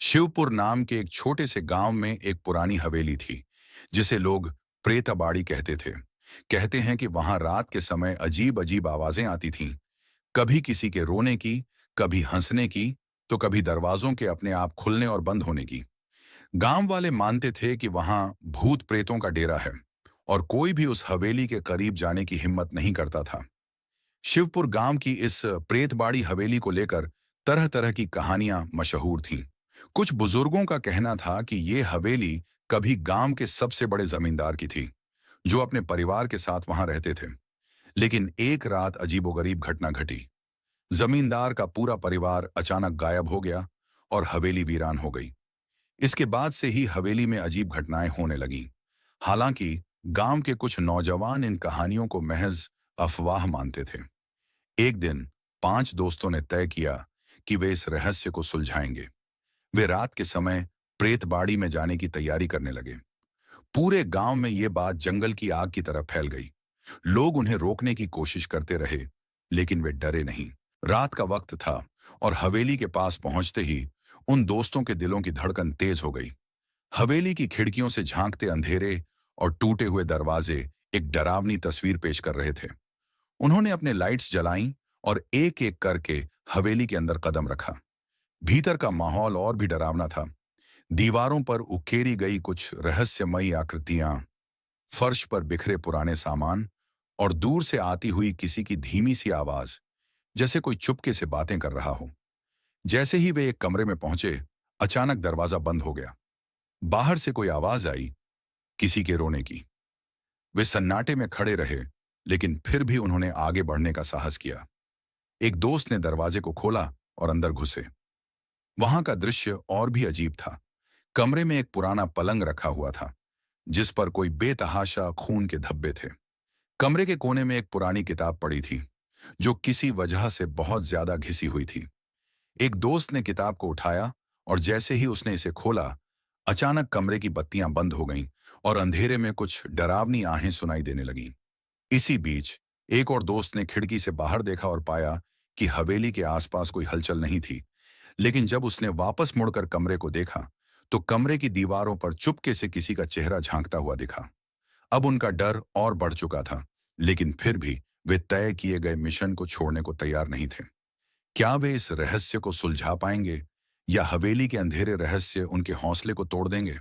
शिवपुर नाम के एक छोटे से गांव में एक पुरानी हवेली थी, जिसे लोग प्रेतबाड़ी कहते थे। कहते हैं कि वहां रात के समय अजीब अजीब आवाजें आती थीं, कभी किसी के रोने की, कभी हंसने की, तो कभी दरवाजों के अपने आप खुलने और बंद होने की। गांव वाले मानते थे कि वहां भूत प्रेतों का डेरा है और कोई भी उस हवेली के करीब जाने की हिम्मत नहीं करता था। शिवपुर गांव की इस प्रेतबाड़ी हवेली को लेकर तरह तरह की कहानियां मशहूर थीं। कुछ बुजुर्गों का कहना था कि ये हवेली कभी गांव के सबसे बड़े जमींदार की थी, जो अपने परिवार के साथ वहां रहते थे। लेकिन एक रात अजीबोगरीब घटना घटी। जमींदार का पूरा परिवार अचानक गायब हो गया और हवेली वीरान हो गई। इसके बाद से ही हवेली में अजीब घटनाएं होने लगीं। हालांकि गांव के कुछ नौजवान इन कहानियों को महज अफवाह मानते थे। एक दिन 5 दोस्तों ने तय किया कि वे इस रहस्य को सुलझाएंगे। वे रात के समय प्रेतबाड़ी में जाने की तैयारी करने लगे। पूरे गांव में ये बात जंगल की आग की तरह फैल गई। लोग उन्हें रोकने की कोशिश करते रहे, लेकिन वे डरे नहीं। रात का वक्त था और हवेली के पास पहुंचते ही उन दोस्तों के दिलों की धड़कन तेज हो गई। हवेली की खिड़कियों से झांकते अंधेरे और टूटे हुए दरवाजे एक डरावनी तस्वीर पेश कर रहे थे। उन्होंने अपने लाइट्स जलाईं और एक एक करके हवेली के अंदर कदम रखा। भीतर का माहौल और भी डरावना था। दीवारों पर उकेरी गई कुछ रहस्यमयी आकृतियां, फर्श पर बिखरे पुराने सामान और दूर से आती हुई किसी की धीमी सी आवाज, जैसे कोई चुपके से बातें कर रहा हो। जैसे ही वे एक कमरे में पहुंचे, अचानक दरवाजा बंद हो गया। बाहर से कोई आवाज आई, किसी के रोने की। वे सन्नाटे में खड़े रहे, लेकिन फिर भी उन्होंने आगे बढ़ने का साहस किया। एक दोस्त ने दरवाजे को खोला और अंदर घुसे। वहां का दृश्य और भी अजीब था। कमरे में एक पुराना पलंग रखा हुआ था, जिस पर कोई बेतहाशा खून के धब्बे थे। कमरे के कोने में एक पुरानी किताब पड़ी थी, जो किसी वजह से बहुत ज्यादा घिसी हुई थी। एक दोस्त ने किताब को उठाया और जैसे ही उसने इसे खोला, अचानक कमरे की बत्तियां बंद हो गईं और अंधेरे में कुछ डरावनी आहें सुनाई देने लगीं। इसी बीच एक और दोस्त ने खिड़की से बाहर देखा और पाया कि हवेली के आसपास कोई हलचल नहीं थी। लेकिन जब उसने वापस मुड़कर कमरे को देखा, तो कमरे की दीवारों पर चुपके से किसी का चेहरा झांकता हुआ दिखा। अब उनका डर और बढ़ चुका था, लेकिन फिर भी वे तय किए गए मिशन को छोड़ने को तैयार नहीं थे। क्या वे इस रहस्य को सुलझा पाएंगे, या हवेली के अंधेरे रहस्य उनके हौसले को तोड़ देंगे?